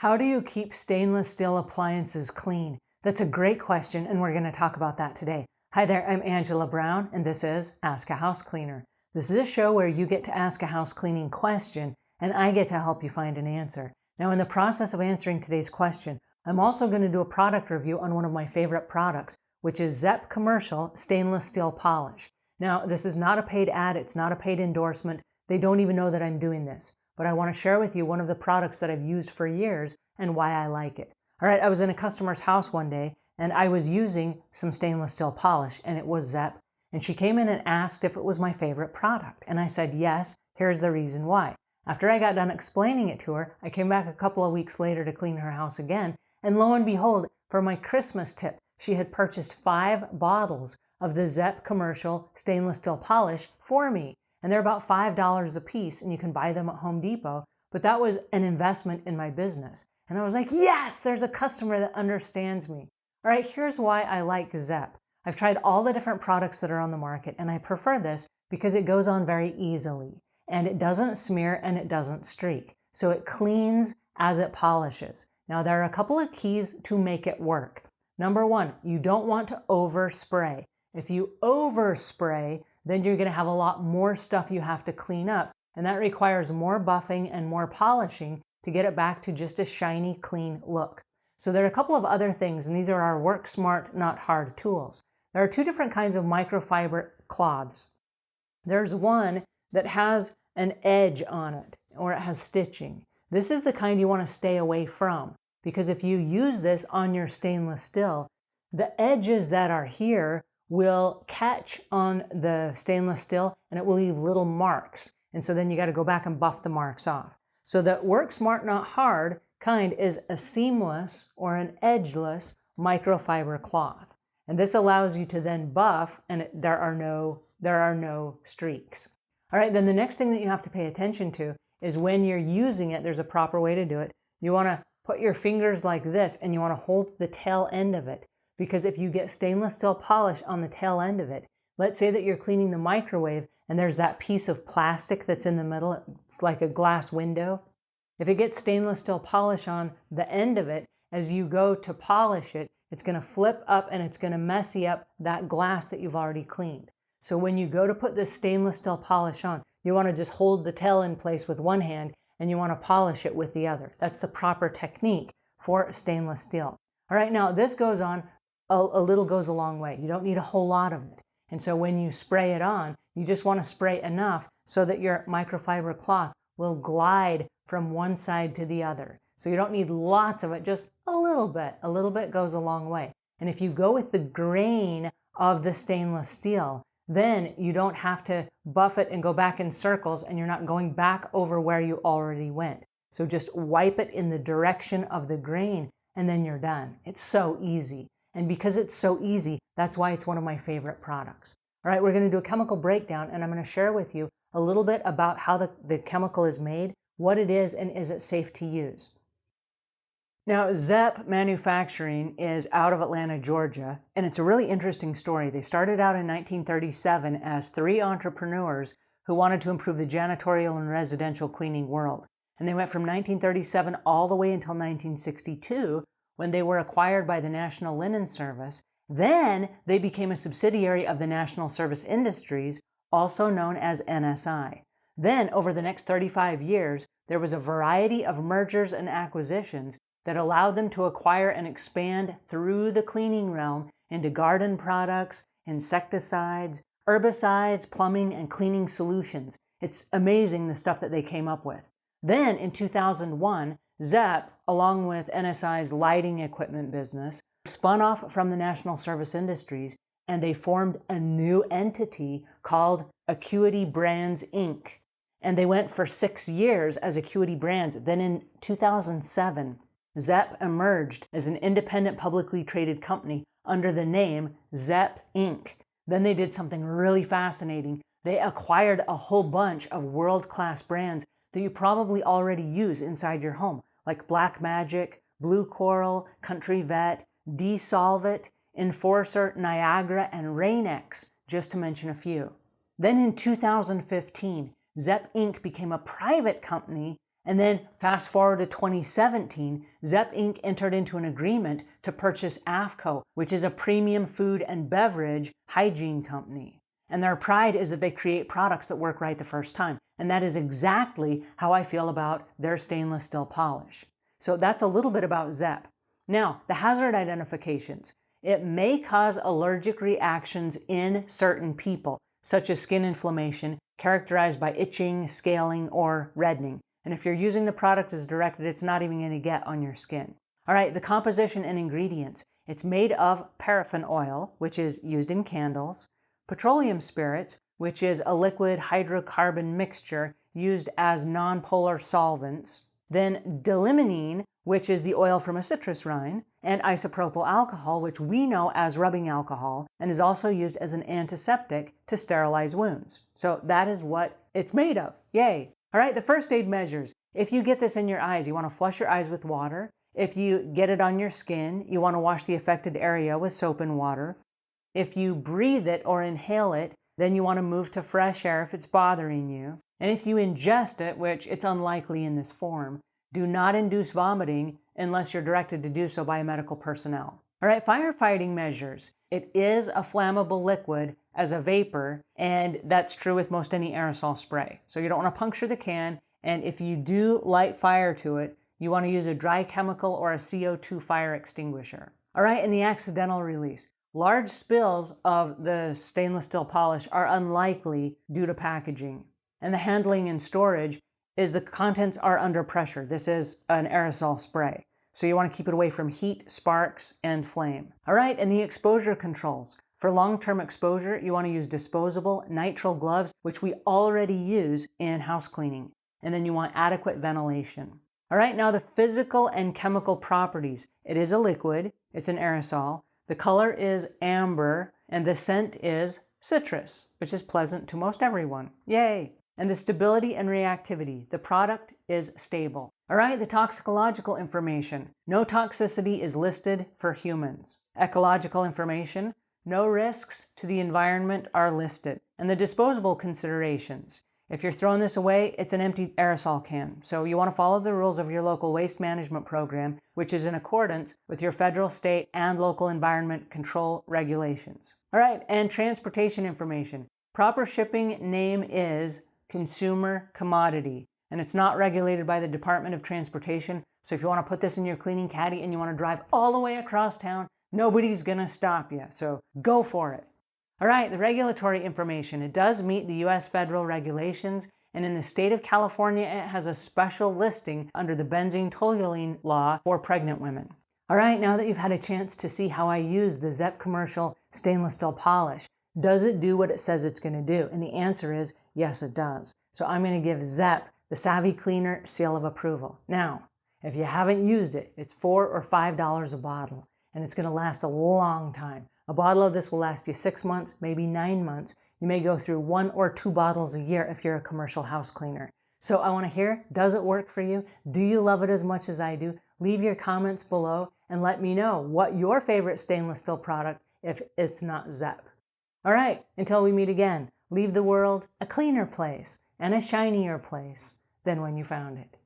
How do you keep stainless steel appliances clean? That's a great question, and we're going to talk about that today. Hi there, I'm Angela Brown, and this is Ask a House Cleaner. This is a show where you get to ask a house cleaning question, and I get to help you find an answer. Now, in the process of answering today's question, I'm also going to do a product review on one of my favorite products, which is Zep Commercial Stainless Steel Polish. Now, this is not a paid ad, it's not a paid endorsement. They don't even know that I'm doing this. But I want to share with you one of the products that I've used for years and why I like it. All right, I was in a customer's house one day and I was using some stainless steel polish, and it was Zep. And she came in and asked if it was my favorite product. And I said, yes, here's the reason why. After I got done explaining it to her, I came back a couple of weeks later to clean her house again. And lo and behold, for my Christmas tip, she had purchased 5 bottles of the Zep Commercial Stainless Steel Polish for me. And they're about $5 a piece, and you can buy them at Home Depot. But that was an investment in my business. And I was like, yes, there's a customer that understands me. All right, here's why I like Zep. I've tried all the different products that are on the market, and I prefer this because it goes on very easily. And it doesn't smear and it doesn't streak. So it cleans as it polishes. Now, there are a couple of keys to make it work. Number one, you don't want to overspray. If you overspray, then you're going to have a lot more stuff you have to clean up, and that requires more buffing and more polishing to get it back to just a shiny, clean look. So there are a couple of other things, and these are our work smart, not hard tools. There are 2 different kinds of microfiber cloths. There's one that has an edge on it, or it has stitching. This is the kind you want to stay away from, because if you use this on your stainless steel, the edges that are here will catch on the stainless steel and it will leave little marks. And so then you got to go back and buff the marks off. So the work smart, not hard kind is a seamless or an edgeless microfiber cloth. And this allows you to then buff and there are no streaks. All right, then the next thing that you have to pay attention to is when you're using it, there's a proper way to do it. You want to put your fingers like this and you want to hold the tail end of it. Because if you get stainless steel polish on the tail end of it, let's say that you're cleaning the microwave and there's that piece of plastic that's in the middle, it's like a glass window. If it gets stainless steel polish on the end of it, as you go to polish it, it's going to flip up and it's going to messy up that glass that you've already cleaned. So when you go to put this stainless steel polish on, you want to just hold the tail in place with one hand and you want to polish it with the other. That's the proper technique for stainless steel. All right, now this goes on. A little goes a long way. You don't need a whole lot of it. And so when you spray it on, you just want to spray enough so that your microfiber cloth will glide from one side to the other. So you don't need lots of it, just a little bit. A little bit goes a long way. And if you go with the grain of the stainless steel, then you don't have to buff it and go back in circles, and you're not going back over where you already went. So just wipe it in the direction of the grain, and then you're done. It's so easy. And because it's so easy, that's why it's one of my favorite products. All right, we're going to do a chemical breakdown, and I'm going to share with you a little bit about how the chemical is made, what it is, and is it safe to use. Now, Zep Manufacturing is out of Atlanta, Georgia, and it's a really interesting story. They started out in 1937 as 3 entrepreneurs who wanted to improve the janitorial and residential cleaning world. And they went from 1937 all the way until 1962, when they were acquired by the National Linen Service. Then they became a subsidiary of the National Service Industries, also known as NSI. Then, over the next 35 years, there was a variety of mergers and acquisitions that allowed them to acquire and expand through the cleaning realm into garden products, insecticides, herbicides, plumbing, and cleaning solutions. It's amazing the stuff that they came up with. Then, in 2001, Zep, along with NSI's lighting equipment business, spun off from the National Service Industries, and they formed a new entity called Acuity Brands, Inc. And they went for 6 years as Acuity Brands. Then in 2007, Zep emerged as an independent publicly traded company under the name Zep Inc. Then they did something really fascinating. They acquired a whole bunch of world-class brands that you probably already use inside your home, like Black Magic, Blue Coral, Country Vet, D-Solvit, Enforcer, Niagara, and Rain-X, just to mention a few. Then in 2015, Zep Inc. became a private company And then fast forward to 2017, Zep Inc. entered into an agreement to purchase AFCO, which is a premium food and beverage hygiene company. And their pride is that they create products that work right the first time. And that is exactly how I feel about their stainless steel polish. So that's a little bit about Zep. Now, the hazard identifications. It may cause allergic reactions in certain people, such as skin inflammation, characterized by itching, scaling, or reddening. And if you're using the product as directed, it's not even going to get on your skin. All right, the composition and ingredients. It's made of paraffin oil, which is used in candles, petroleum spirits, which is a liquid hydrocarbon mixture used as nonpolar solvents, then dilimonene, which is the oil from a citrus rind, and isopropyl alcohol, which we know as rubbing alcohol, and is also used as an antiseptic to sterilize wounds. So that is what it's made of. Yay! All right, the first aid measures. If you get this in your eyes, you want to flush your eyes with water. If you get it on your skin, you want to wash the affected area with soap and water. If you breathe it or inhale it, then you want to move to fresh air if it's bothering you. And if you ingest it, which it's unlikely in this form, do not induce vomiting unless you're directed to do so by medical personnel. All right, firefighting measures. It is a flammable liquid as a vapor, and that's true with most any aerosol spray. So you don't want to puncture the can, and if you do light fire to it, you want to use a dry chemical or a CO2 fire extinguisher. All right, and the accidental release. Large spills of the stainless steel polish are unlikely due to packaging. And the handling and storage is the contents are under pressure. This is an aerosol spray. So you want to keep it away from heat, sparks, and flame. All right, and the exposure controls. For long-term exposure, you want to use disposable nitrile gloves, which we already use in house cleaning. And then you want adequate ventilation. All right, now the physical and chemical properties. It is a liquid, it's an aerosol. The color is amber, and the scent is citrus, which is pleasant to most everyone. Yay! And the stability and reactivity. The product is stable. All right, the toxicological information. No toxicity is listed for humans. Ecological information. No risks to the environment are listed. And the disposable considerations. If you're throwing this away, it's an empty aerosol can. So you want to follow the rules of your local waste management program, which is in accordance with your federal, state, and local environment control regulations. All right, and transportation information. Proper shipping name is consumer commodity, and it's not regulated by the Department of Transportation. So if you want to put this in your cleaning caddy and you want to drive all the way across town, nobody's going to stop you. So go for it. All right, the regulatory information. It does meet the U.S. federal regulations, and in the state of California, it has a special listing under the benzene toluene law for pregnant women. All right, now that you've had a chance to see how I use the Zep commercial stainless steel polish, does it do what it says it's going to do? And the answer is yes, it does. So I'm going to give Zep the Savvy Cleaner seal of approval. Now, if you haven't used it, it's $4 or $5 a bottle, and it's going to last a long time. A bottle of this will last you 6 months, maybe 9 months. You may go through 1 or 2 bottles a year if you're a commercial house cleaner. So I want to hear, does it work for you? Do you love it as much as I do? Leave your comments below and let me know what your favorite stainless steel product if it's not Zep. All right, until we meet again, leave the world a cleaner place and a shinier place than when you found it.